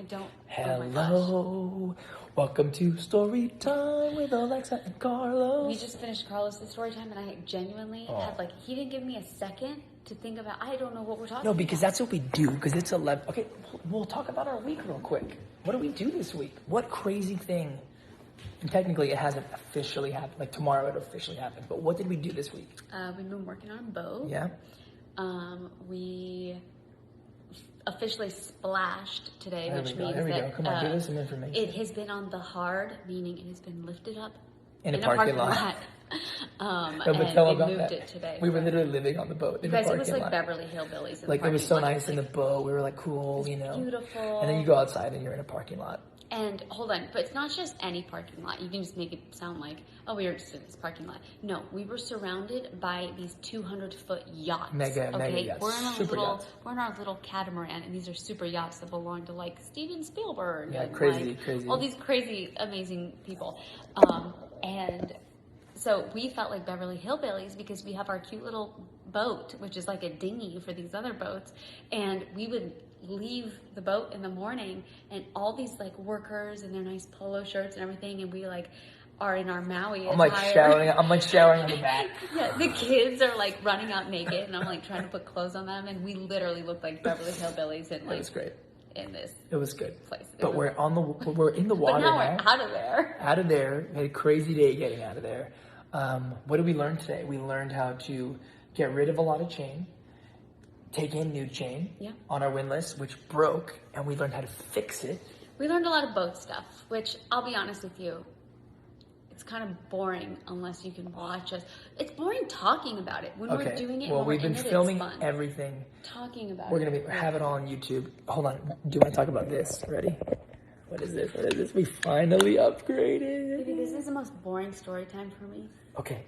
don't. Hello. Welcome to Story Time with Alexa and Carlos. We just finished Carlos' story time, and I genuinely had he didn't give me a second to think about. I don't know what we're talking about. No, because that's what we do. Because it's 11. Okay, we'll talk about our week real quick. What do we do this week? What crazy thing? And technically, it hasn't officially happened. Like tomorrow, it officially happens. But what did we do this week? We've been working on a boat. Yeah. We officially splashed today, which means There we go. that Come on, give us some information. it has been on the hard, meaning it has been lifted up in a parking lot. And tell they about moved that. it today. We were literally living on the boat. You guys, it was like Beverly Hillbillies. Like it was so nice in the boat. We were like cool, you know. Beautiful. And then you go outside and you're in a parking lot. And hold on, but it's not just any parking lot. You can just make it sound like, oh, we were just in this parking lot. No, we were surrounded by these 200-foot yachts. Mega yachts. We're in our little catamaran, and these are super yachts that belong to like Steven Spielberg. Yeah, and crazy. All these crazy, amazing people. And so we felt like Beverly Hillbillies because we have our cute little boat, which is like a dinghy for these other boats, and we would leave the boat in the morning, and all these like workers in their nice polo shirts and everything, and we like are in our Maui attire. I'm like showering on the back. Yeah, the kids are like running out naked, and I'm like trying to put clothes on them, and we literally look like Beverly Hillbillies. And like, it was great. In this, it was good. Place, but we're in the water but now. We're out of there. Out of there. We had a crazy day getting out of there. What did we learn today? We learned how to get rid of a lot of chain. Take in new chain on our windlass, which broke, and we learned how to fix it. We learned a lot of boat stuff, which I'll be honest with you, it's kind of boring unless you can watch us. It's boring talking about it. When we're doing it, well, we've been filming it's fun. Everything. Talking about We're going to have it all on YouTube. Hold on. Do you want to talk about this? Ready? What is this? We finally upgraded. Baby, this is the most boring story time for me. Okay.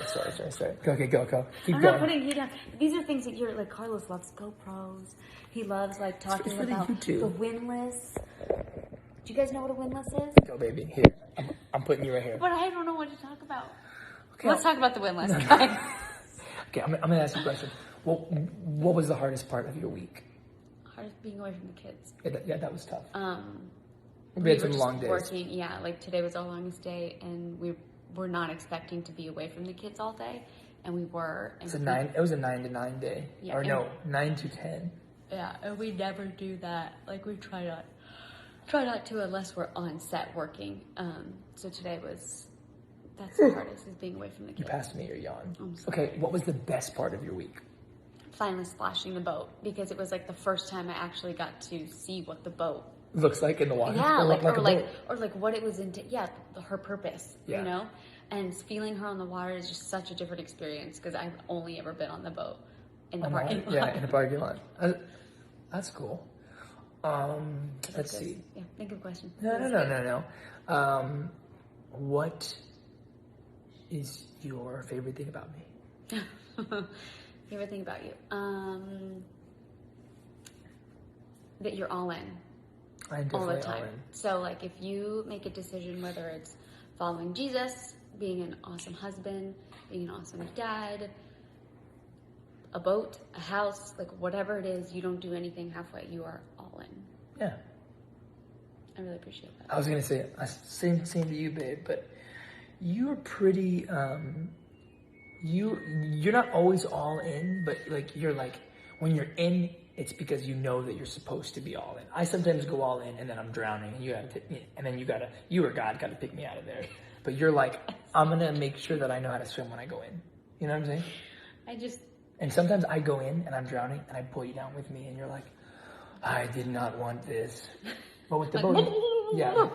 Sorry. Go. Keep I'm going. not putting you down. These are things that you're like. Carlos loves GoPros. He loves like talking about the windlass. Do you guys know what a windlass is? Go, baby. Here, I'm putting you right here. But I don't know what to talk about. Okay, let's talk about the windlass, guys. Okay, I'm gonna ask you a question. What was the hardest part of your week? Hardest being away from the kids. Yeah, that was tough. We had some were long days. Working, yeah, like today was our longest day, and we were not expecting to be away from the kids all day, and we were. And it was a 9 to 9 day. Yeah, or no, 9 to 10. Yeah, and we never do that. Like we try not to unless we're on set working. So today that's the hardest, is being away from the kids. You passed me your yawn. Okay, what was the best part of your week? Finally splashing the boat, because it was like the first time I actually got to see what the boat looks like in the water. Yeah, or like what it was into. Yeah, her purpose. Yeah. You know, and feeling her on the water is just such a different experience, because I've only ever been on the boat in the parking lot. Yeah, in the parking lot. That's cool. Let's see. Yeah, think of a question. No. What is your favorite thing about me? Favorite thing about you? That you're all in. I'm definitely all the time. all in. So like if you make a decision, whether it's following Jesus, being an awesome husband, being an awesome dad, a boat, a house, like whatever it is, you don't do anything halfway. You are all in. Yeah. I really appreciate that. I was gonna say same to you, babe, but you're pretty you're not always all in, but like you're like, when you're in, it's because you know that you're supposed to be all in. I sometimes go all in and then I'm drowning, and you or God gotta pick me out of there. But you're like, I'm gonna make sure that I know how to swim when I go in. You know what I'm saying? And sometimes I go in and I'm drowning and I pull you down with me, and you're like, I did not want this. But with the boat,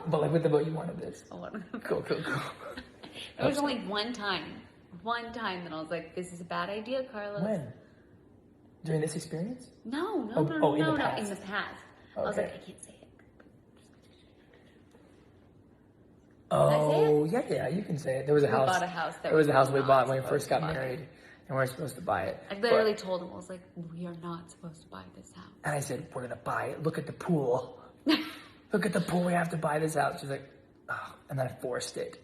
but like with the boat, you wanted this. Cool. There was only one time that I was like, this is a bad idea, Carlos. When? During this experience? No. In the past. Okay. I was like, I can't say it. Oh, yeah, you can say it. There was a house. We bought a house. There was a house we bought when we first got married, and we weren't supposed to buy it. I literally told him, I was like, we are not supposed to buy this house. And I said, we're gonna buy it. Look at the pool. Look at the pool. We have to buy this house. She's like, oh. And then I forced it.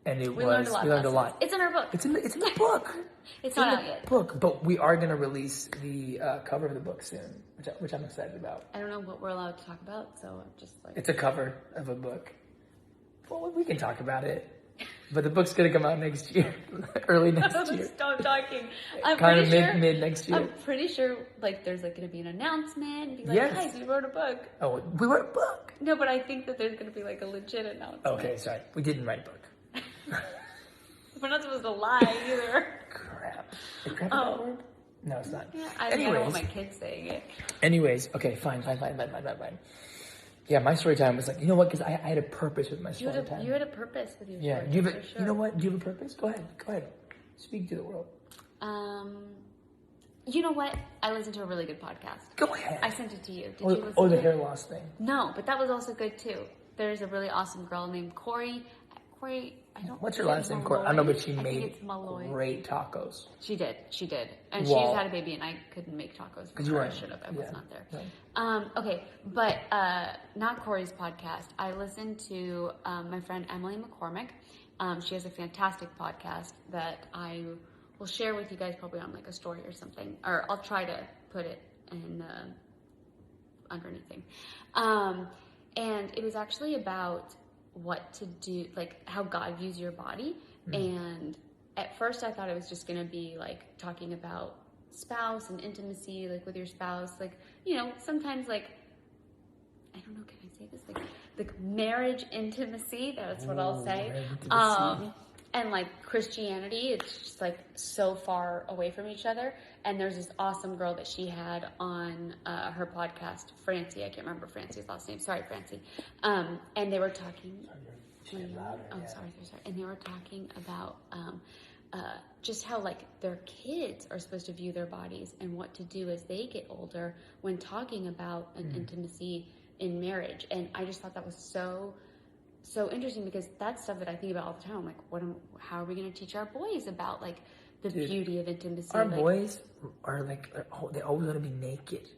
and we learned a lot. We learned a lot. It's in our book. It's in the book. It's not out yet. Book, but we are gonna release the cover of the book soon, which I'm excited about. I don't know what we're allowed to talk about, so I'm just like. It's a cover of a book. Well, we can talk about it, but the book's gonna come out next year, early next year. Stop talking. Kind of mid next year. I'm pretty sure like there's like gonna be an announcement. Be like, Yes. guys, we wrote a book. Oh, we wrote a book. No, but I think that there's gonna be like a legit announcement. Okay, sorry, we didn't write a book. We're not supposed to lie either. Crap. Is crap a bad word? No, it's not. Yeah, I don't want my kids saying it. Anyways, okay, fine. Yeah, my story time was like, you know what? Because I had a purpose with my story time. You had a purpose with your Yeah, story time, for sure. you know what? Do you have a purpose? Go ahead. Speak to the world. You know what? I listened to a really good podcast. Go ahead. I sent it to you. Did you listen to the it? hair loss thing. No, but that was also good too. There's a really awesome girl named Corey, What's her last name? Corey? I don't know, but she made Malloy. great tacos. She did. And Wow. she's had a baby, and I couldn't make tacos for you her. I weren't. should have. I was not there. Yeah. Okay, but not Corey's podcast. I listened to my friend Emily McCormick. She has a fantastic podcast that I will share with you guys probably on like a story or something, or I'll try to put it in under anything. And it was actually about what to do, like how God views your body. And at first I thought it was just going to be like talking about spouse and intimacy, like with your spouse, like, you know, sometimes like, I don't know, can I say this? Like marriage intimacy, that's what I'll say. And like Christianity, it's just like so far away from each other. And there's this awesome girl that she had on her podcast, Francie. I can't remember Francie's last name. Sorry, Francie. And they were talking. Sorry. And they were talking about just how like their kids are supposed to view their bodies and what to do as they get older when talking about an intimacy in marriage. And I just thought that was so interesting, because that's stuff that I think about all the time. I'm like, how are we going to teach our boys about like the beauty of intimacy? Our boys are like, they always want to be naked.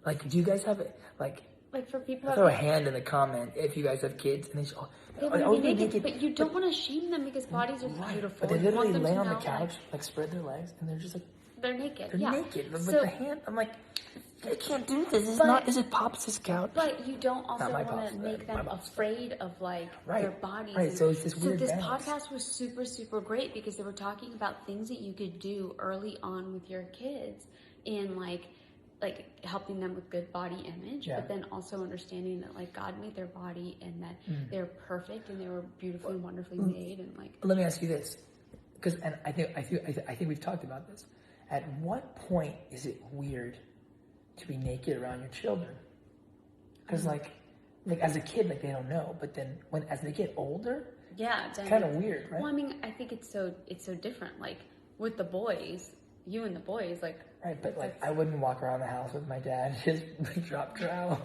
Like, do you guys have it? Like for people, throw a hand in the comment if you guys have kids, and they want to be naked, but you don't want to shame them because bodies are beautiful. But they You want literally them lay to on the know, couch, like spread their legs, and they're just like they're naked. They're yeah. naked with So- the hand. I'm like, I can't do this. This is Pops' couch. But you don't also Not my want Pops, to make my them Pops. afraid of like Right. their bodies. Right, And- so it's this weird this balance. podcast was super, super great because they were talking about things that you could do early on with your kids in like helping them with good body image, Yeah. but then also understanding that like God made their body and that they're perfect and they were beautifully and wonderfully made, and like Let me ask you this, because I think we've talked about this. At what point is it weird to be naked around your children? Because like as a kid, like they don't know, but then as they get older, yeah, it's kind of weird, right? Well, I mean, I think it's so different. Like with the boys, you and the boys, like Right, but like I wouldn't walk around the house with my dad just drop trowel.